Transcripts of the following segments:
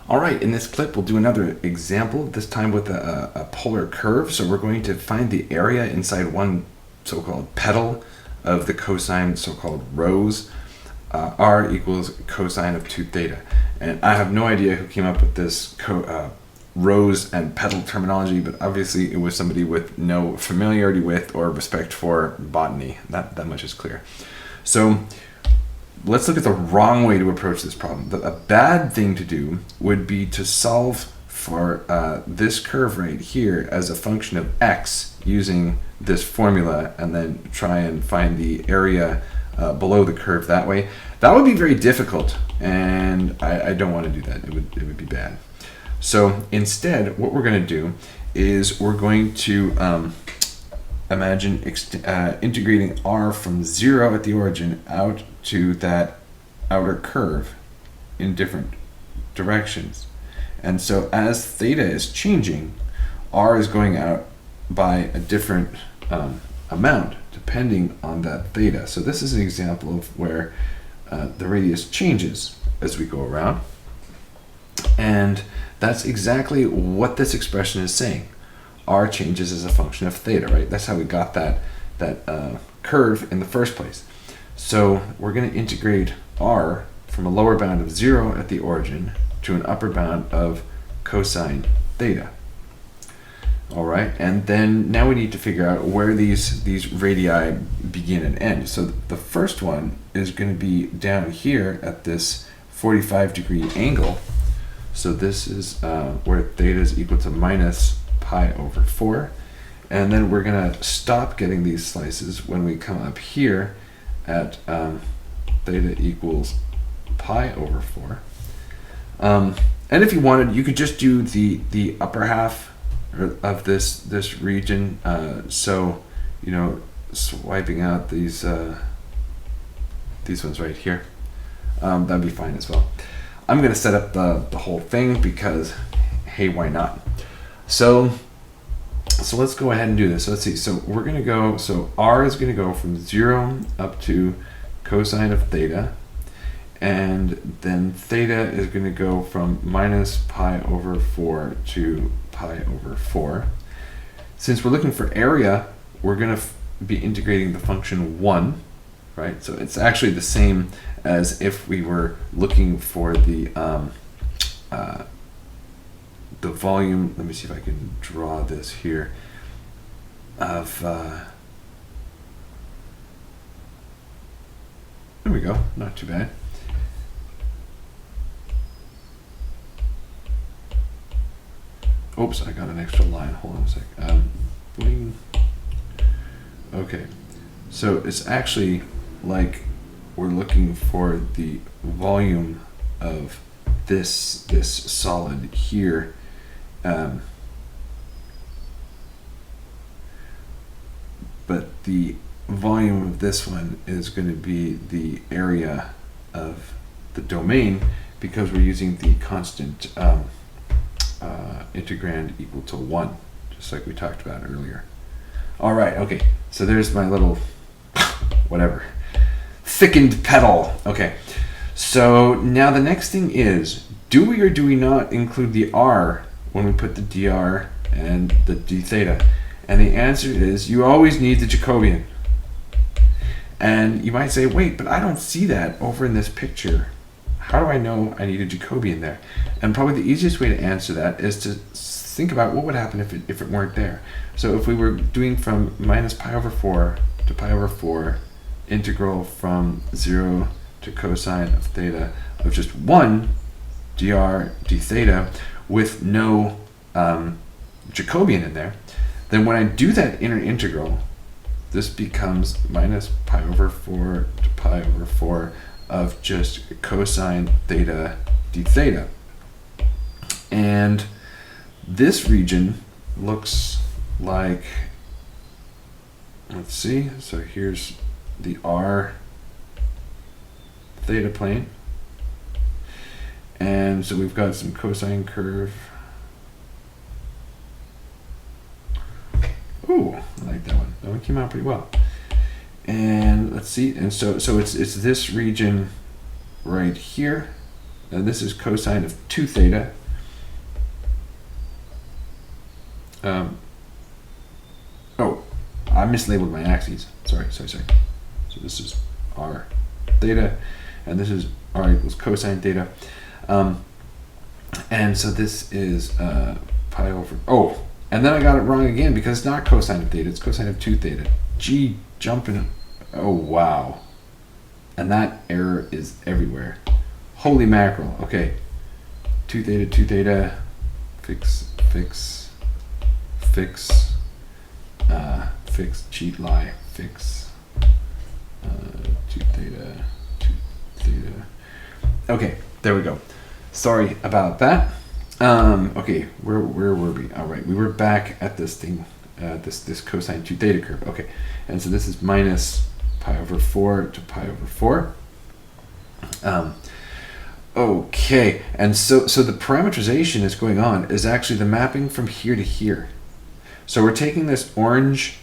All right, in this clip, we'll do another example, this time with a polar curve. So we're going to find the area inside one so-called petal of the cosine so-called rose. R equals cosine of 2 theta. And I have no idea who came up with this rose and petal terminology, but obviously it was somebody with no familiarity with or respect for botany. That much is clear. So let's look at the wrong way to approach this problem. A bad thing to do would be to solve for this curve right here as a function of x using this formula and then try and find the area below the curve that way. That would be very difficult, and I don't want to do that. It would be bad. So instead, what we're going to do is we're going to imagine integrating r from 0 at the origin out to that outer curve in different directions. And so as theta is changing, r is going out by a different amount depending on that theta. So this is an example of where the radius changes as we go around. And that's exactly what this expression is saying. R changes as a function of theta, right? That's how we got that curve in the first place. So we're going to integrate r from a lower bound of 0 at the origin to an upper bound of cosine theta. All right, and then now we need to figure out where these radii begin and end. So the first one is going to be down here at this 45-degree angle. So this is where theta is equal to minus pi over 4. And then we're going to stop getting these slices when we come up here at theta equals pi over 4. And if you wanted, you could just do the upper half of this region. So, you know, swiping out these ones right here, that'd be fine as well. I'm going to set up the whole thing because, hey, why not? So let's go ahead and do this. So let's see. So we're going to go, so r is going to go from 0 up to cosine of theta. And then theta is going to go from minus pi over 4 to pi over 4. Since we're looking for area, we're going to be integrating the function 1, right? So it's actually the same as if we were looking for the volume. Let me see if I can draw this here of there we go, not too bad. Oops, I got an extra line. Hold on a sec. Bling. Okay, so it's actually like we're looking for the volume of this solid here. But the volume of this one is going to be the area of the domain because we're using the constant integrand equal to 1, just like we talked about earlier. All right, okay, so there's my little, whatever, thickened petal. Okay, so now the next thing is, do we or do we not include the r when we put the dr and the d theta? And the answer is, you always need the Jacobian. And you might say, wait, but I don't see that over in this picture. How do I know I need a Jacobian there? And probably the easiest way to answer that is to think about what would happen if it weren't there. So if we were doing from minus pi over 4 to pi over 4, integral from 0 to cosine of theta of just 1 dr d theta with no Jacobian in there, then when I do that inner integral, this becomes minus pi over 4 to pi over 4 of just cosine theta d theta. And this region looks like, let's see, so here's the r theta plane. And so we've got some cosine curve. Ooh, I like that one. That one came out pretty well. And let's see, and so it's this region right here and this is cosine of 2 theta. Oh, I mislabeled my axes. Sorry. So this is r theta, and this is r equals cosine theta. And so this is pi over, oh, and then I got it wrong again because it's not cosine of theta, it's cosine of 2 theta. Gee, jumping, oh wow. And that error is everywhere. Holy mackerel. Okay, 2 theta, fix, cheat, lie, fix, 2 theta. Okay, there we go. Sorry about that. Okay, where were we? All right, we were back at this thing, this cosine 2 theta curve. Okay, and so this is minus pi over 4 to pi over 4. Okay, and so the parameterization is going on is actually the mapping from here to here. So we're taking this orange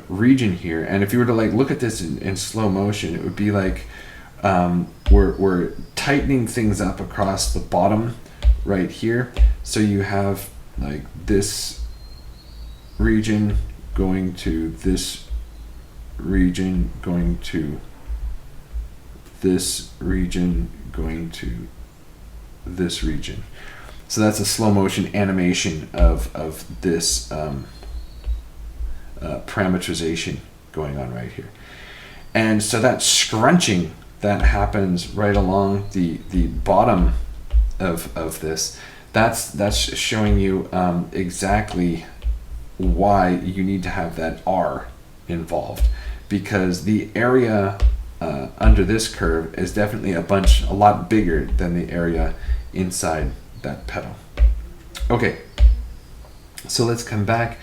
region here, and if you were to like look at this in slow motion, it would be like we're tightening things up across the bottom right here. So you have like this region going to this region, going to this region, going to this region. So that's a slow motion animation of this parameterization going on right here. And so that scrunching that happens right along the bottom of this, that's showing you exactly why you need to have that R involved, because the area under this curve is definitely a lot bigger than the area inside that petal. Okay, so let's come back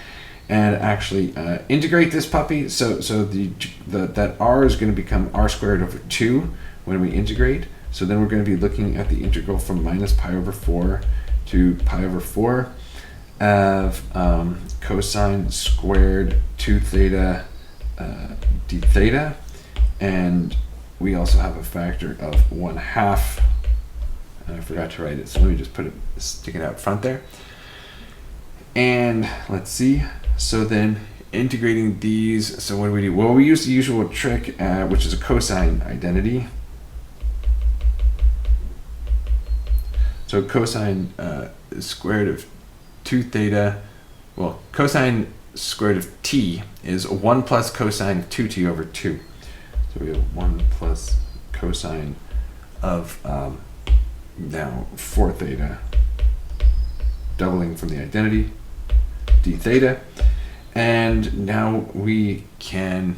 and actually integrate this puppy. So that r is going to become r squared over 2 when we integrate. So then we're going to be looking at the integral from minus pi over 4 to pi over 4 of cosine squared 2 theta d theta, and we also have a factor of 1/2. And I forgot to write it, so let me just stick it out front there. And let's see. So then integrating these, so what do we do? Well, we use the usual trick, which is a cosine identity. So cosine squared of 2 theta, well, cosine squared of t is 1 plus cosine of 2t over 2. So we have 1 plus cosine of now 4 theta, doubling from the identity, d theta. And now we can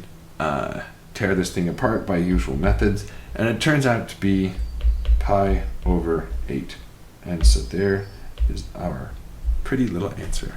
tear this thing apart by usual methods, and it turns out to be pi over 8. And so there is our pretty little answer.